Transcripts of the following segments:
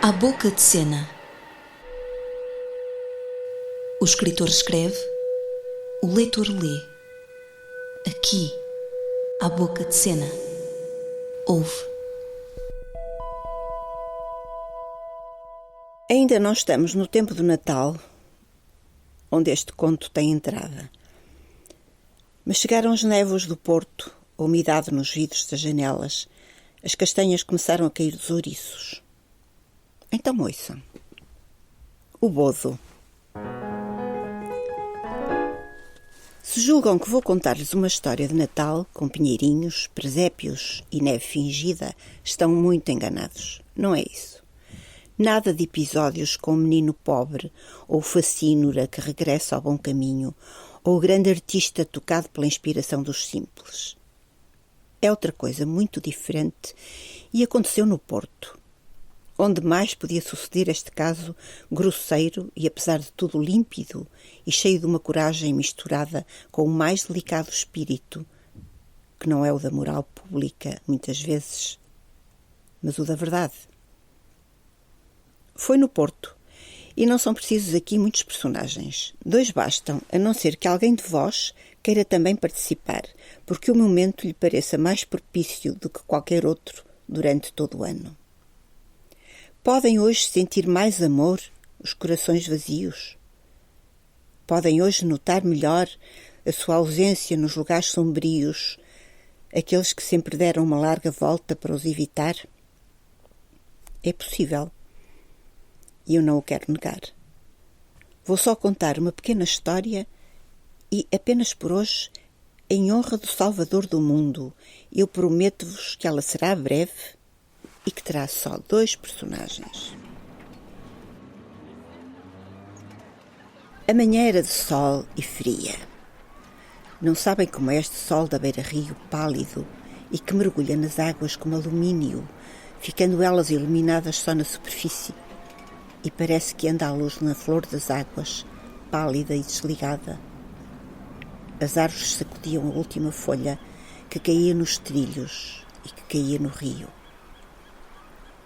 À boca de cena. O escritor escreve, o leitor lê. Aqui, à boca de cena. Ouve. Ainda não estamos no tempo do Natal, onde este conto tem entrada. Mas chegaram os névoas do Porto, a umidade nos vidros das janelas, as castanhas começaram a cair dos ouriços. Então ouçam. O Bodo. Se julgam que vou contar-lhes uma história de Natal com pinheirinhos, presépios e neve fingida, estão muito enganados. Não é isso. Nada de episódios com o menino pobre, ou o facínora que regressa ao bom caminho, ou o grande artista tocado pela inspiração dos simples. É outra coisa muito diferente e aconteceu no Porto, onde mais podia suceder este caso grosseiro e, apesar de tudo, límpido e cheio de uma coragem misturada com o mais delicado espírito, que não é o da moral pública, muitas vezes, mas o da verdade. Foi no Porto, e não são precisos aqui muitos personagens. 2 bastam, a não ser que alguém de vós queira também participar, porque o momento lhe pareça mais propício do que qualquer outro durante todo o ano. Podem hoje sentir mais amor os corações vazios? Podem hoje notar melhor a sua ausência nos lugares sombrios, aqueles que sempre deram uma larga volta para os evitar? É possível. E eu não o quero negar. Vou só contar uma pequena história e, apenas por hoje, em honra do Salvador do mundo, eu prometo-vos que ela será breve e que terá só 2 personagens. A manhã era de sol e fria. Não sabem como é este sol da beira-rio pálido e que mergulha nas águas como alumínio, ficando elas iluminadas só na superfície. E parece que anda à luz na flor das águas, pálida e desligada. As árvores sacudiam a última folha que caía nos trilhos e que caía no rio.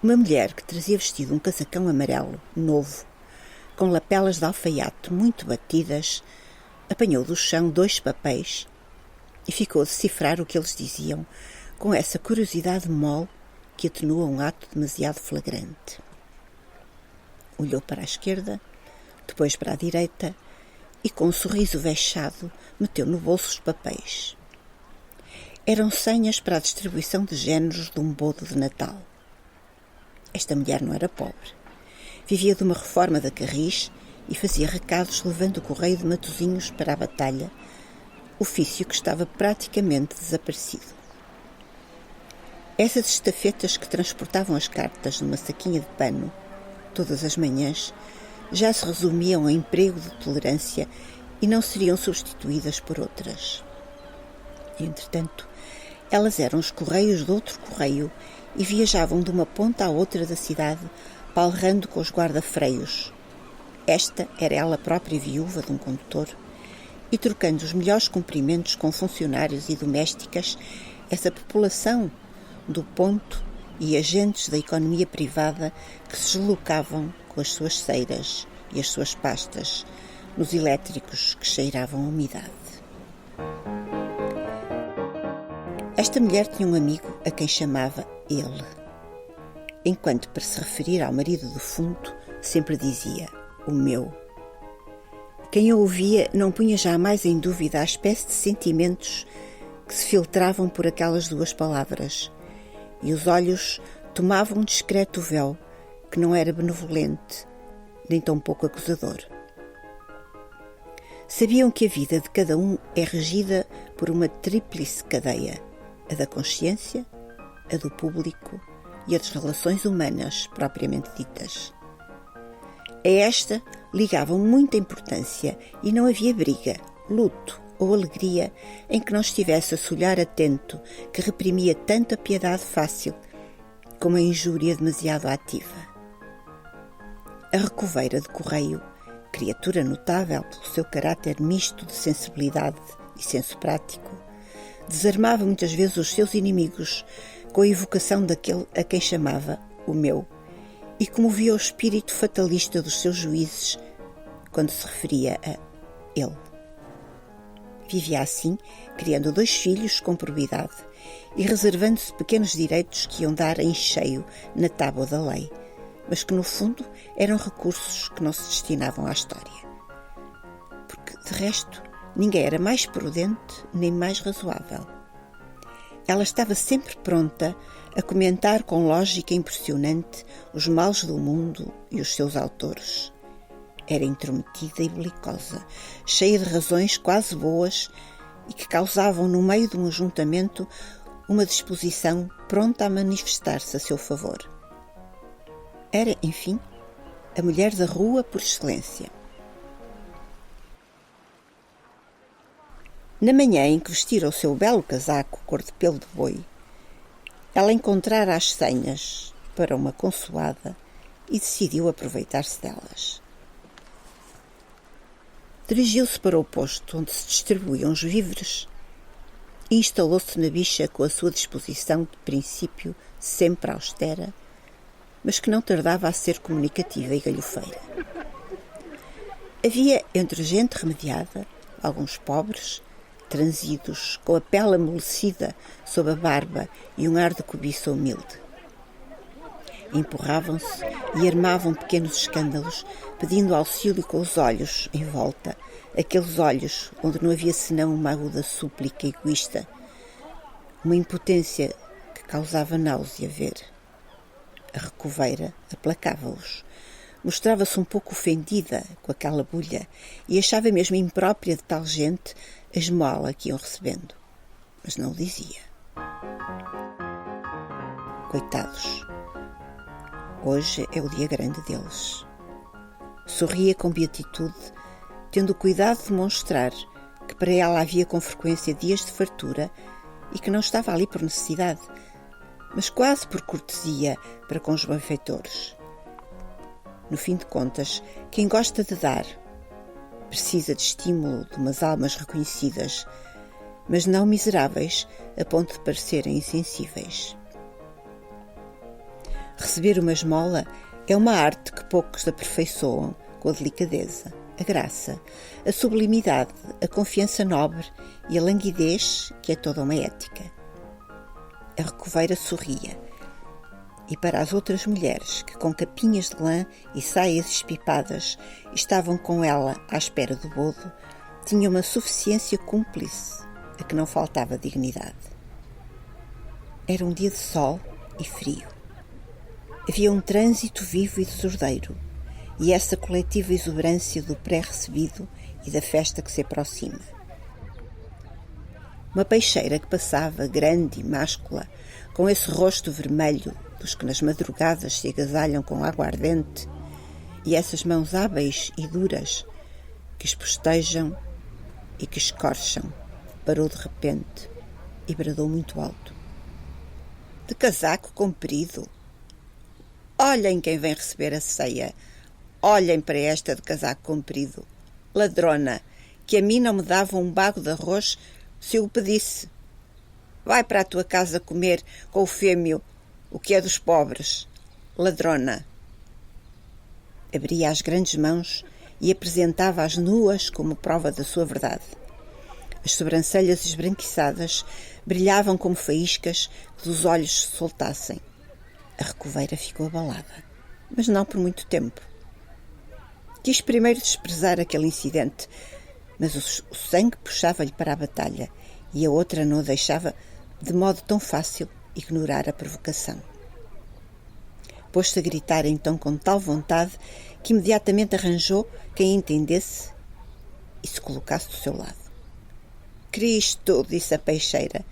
Uma mulher que trazia vestido um casacão amarelo, novo, com lapelas de alfaiate muito batidas, apanhou do chão 2 papéis e ficou a decifrar o que eles diziam com essa curiosidade mole que atenua um ato demasiado flagrante. Olhou para a esquerda, depois para a direita e, com um sorriso vexado, meteu no bolso os papéis. Eram senhas para a distribuição de géneros de um bodo de Natal. Esta mulher não era pobre. Vivia de uma reforma da Carris e fazia recados levando o correio de Matosinhos para a batalha, ofício que estava praticamente desaparecido. Essas estafetas que transportavam as cartas numa saquinha de pano, todas as manhãs, já se resumiam a emprego de tolerância e não seriam substituídas por outras. Entretanto, elas eram os correios de outro correio e viajavam de uma ponta à outra da cidade, palrando com os guarda-freios. Esta era ela própria viúva de um condutor, e trocando os melhores cumprimentos com funcionários e domésticas, essa população do ponto e agentes da economia privada que se deslocavam com as suas ceiras e as suas pastas nos elétricos que cheiravam a umidade. Esta mulher tinha um amigo a quem chamava ele, enquanto para se referir ao marido defunto sempre dizia o meu. Quem a ouvia não punha jamais em dúvida a espécie de sentimentos que se filtravam por aquelas 2 palavras, e os olhos tomavam um discreto véu que não era benevolente, nem tão pouco acusador. Sabiam que a vida de cada um é regida por uma tríplice cadeia, a da consciência, a do público e a das relações humanas propriamente ditas. A esta ligavam muita importância e não havia briga, luto ou alegria em que não estivesse esse olhar atento que reprimia tanto a piedade fácil como a injúria demasiado ativa. A recoveira de correio, criatura notável pelo seu caráter misto de sensibilidade e senso prático, desarmava muitas vezes os seus inimigos com a evocação daquele a quem chamava o meu, e comovia o espírito fatalista dos seus juízes quando se referia a ele. Vivia assim, criando 2 filhos com probidade e reservando-se pequenos direitos que iam dar em cheio na tábua da lei, mas que no fundo eram recursos que não se destinavam à história. Porque, de resto, ninguém era mais prudente nem mais razoável. Ela estava sempre pronta a comentar com lógica impressionante os males do mundo e os seus autores. Era intrometida e belicosa, cheia de razões quase boas e que causavam no meio de um ajuntamento uma disposição pronta a manifestar-se a seu favor. Era, enfim, a mulher da rua por excelência. Na manhã em que vestira o seu belo casaco cor de pelo de boi, ela encontrara as senhas para uma consoada e decidiu aproveitar-se delas. Dirigiu-se para o posto onde se distribuíam os víveres e instalou-se na bicha com a sua disposição de princípio sempre austera, mas que não tardava a ser comunicativa e galhofeira. Havia entre gente remediada, alguns pobres, transidos, com a pele amolecida sob a barba e um ar de cobiça humilde. Empurravam-se e armavam pequenos escândalos, pedindo auxílio com os olhos em volta, aqueles olhos onde não havia senão uma aguda súplica egoísta, uma impotência que causava náusea ver. A recoveira aplacava-os. Mostrava-se um pouco ofendida com aquela bulha e achava mesmo imprópria de tal gente a esmola que iam recebendo. Mas não o dizia. Coitados. Hoje é o dia grande deles. Sorria com beatitude, tendo o cuidado de mostrar que para ela havia com frequência dias de fartura e que não estava ali por necessidade, mas quase por cortesia para com os benfeitores. No fim de contas, quem gosta de dar precisa de estímulo de umas almas reconhecidas, mas não miseráveis a ponto de parecerem insensíveis. Receber uma esmola é uma arte que poucos aperfeiçoam com a delicadeza, a graça, a sublimidade, a confiança nobre e a languidez que é toda uma ética. A recoveira sorria, e para as outras mulheres que com capinhas de lã e saias espipadas estavam com ela à espera do bodo, tinha uma suficiência cúmplice a que não faltava dignidade. Era um dia de sol e frio. Havia um trânsito vivo e desordeiro, e essa coletiva exuberância do pré-recebido e da festa que se aproxima. Uma peixeira que passava, grande e máscula, com esse rosto vermelho dos que nas madrugadas se agasalham com água ardente, e essas mãos hábeis e duras que espostejam e que escorcham, parou de repente e bradou muito alto. De casaco comprido. Olhem quem vem receber a ceia. Olhem para esta de casaco comprido. Ladrona, que a mim não me dava um bago de arroz se eu o pedisse. Vai para a tua casa comer com o fêmeo o que é dos pobres. Ladrona. Abria as grandes mãos e apresentava-as nuas como prova da sua verdade. As sobrancelhas esbranquiçadas brilhavam como faíscas que dos olhos se soltassem. A recoveira ficou abalada, mas não por muito tempo. Quis primeiro desprezar aquele incidente, mas o sangue puxava-lhe para a batalha e a outra não o deixava de modo tão fácil ignorar a provocação. Pôs-se a gritar então com tal vontade que imediatamente arranjou quem entendesse e se colocasse do seu lado. Cristo, disse a peixeira,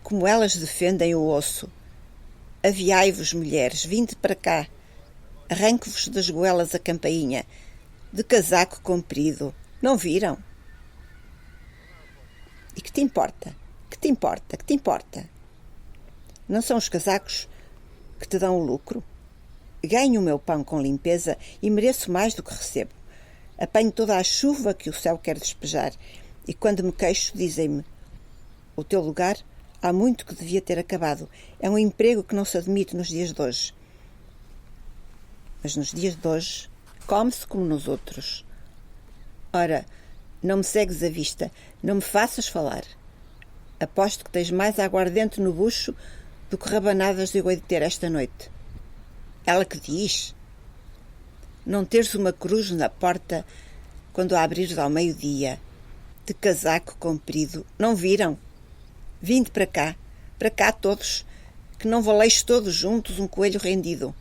como elas defendem o osso. Aviai-vos, mulheres, vinde para cá. Arranque-vos das goelas a campainha, de casaco comprido. Não viram? E que te importa? Que te importa? Que te importa? Não são os casacos que te dão o lucro? Ganho o meu pão com limpeza e mereço mais do que recebo. Apanho toda a chuva que o céu quer despejar e quando me queixo dizem-me: o teu lugar há muito que devia ter acabado. É um emprego que não se admite nos dias de hoje. Mas nos dias de hoje, come-se como nos outros. Ora, não me segues a vista, não me faças falar. Aposto que tens mais aguardente no bucho do que rabanadas eu hei de ter esta noite. Ela que diz? Não teres uma cruz na porta quando a abrires ao meio-dia, de casaco comprido, não viram? Vinde para cá todos, que não valeixe todos juntos um coelho rendido.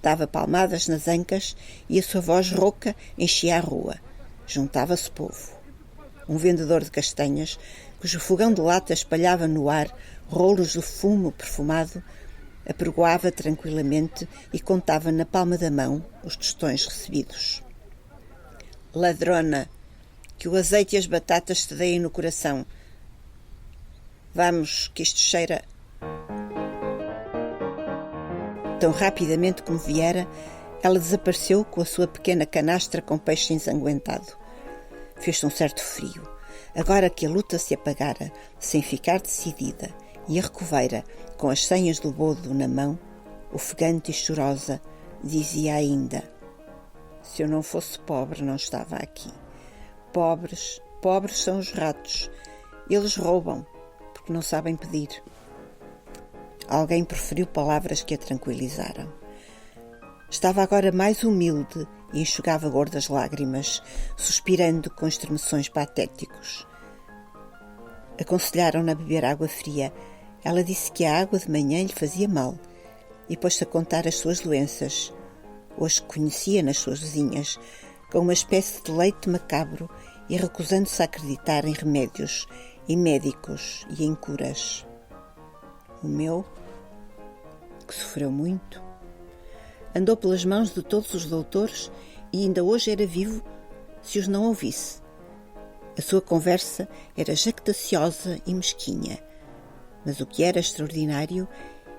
Dava palmadas nas ancas e a sua voz rouca enchia a rua. Juntava-se povo. Um vendedor de castanhas, cujo fogão de lata espalhava no ar rolos de fumo perfumado, apregoava tranquilamente e contava na palma da mão os tostões recebidos. Ladrona, que o azeite e as batatas te deem no coração. Vamos, que isto cheira... Tão rapidamente como viera, ela desapareceu com a sua pequena canastra com peixe ensanguentado. Fez-se um certo frio. Agora que a luta se apagara, sem ficar decidida, e a recoveira, com as senhas do bodo na mão, ofegante e chorosa, dizia ainda: se eu não fosse pobre, não estava aqui. Pobres são os ratos. Eles roubam, porque não sabem pedir. Alguém proferiu palavras que a tranquilizaram. Estava agora mais humilde e enxugava gordas lágrimas, suspirando com estremeções patéticos. Aconselharam-na a beber água fria. Ela disse que a água de manhã lhe fazia mal e pôs-se a contar as suas doenças, ou as que conhecia nas suas vizinhas, com uma espécie de leite macabro e recusando-se a acreditar em remédios, em médicos e em curas. O meu, que sofreu muito, andou pelas mãos de todos os doutores e ainda hoje era vivo se os não ouvisse. A sua conversa era jactaciosa e mesquinha, mas o que era extraordinário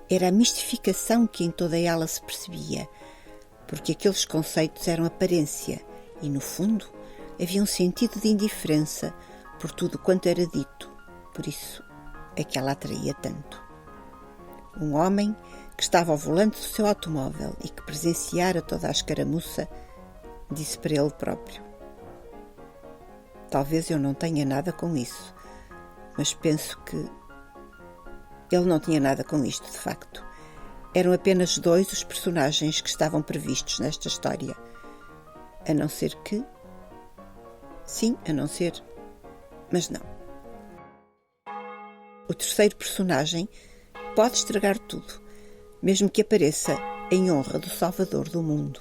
era a mistificação que em toda ela se percebia, porque aqueles conceitos eram aparência e, no fundo, havia um sentido de indiferença por tudo quanto era dito. Por isso é que ela atraía tanto. Um homem que estava ao volante do seu automóvel e que presenciara toda a escaramuça, disse para ele próprio: talvez eu não tenha nada com isso, mas penso que... Ele não tinha nada com isto, de facto. Eram apenas dois os personagens que estavam previstos nesta história. A não ser que... Sim, a não ser... Mas não. O terceiro personagem pode estragar tudo, mesmo que apareça em honra do Salvador do mundo.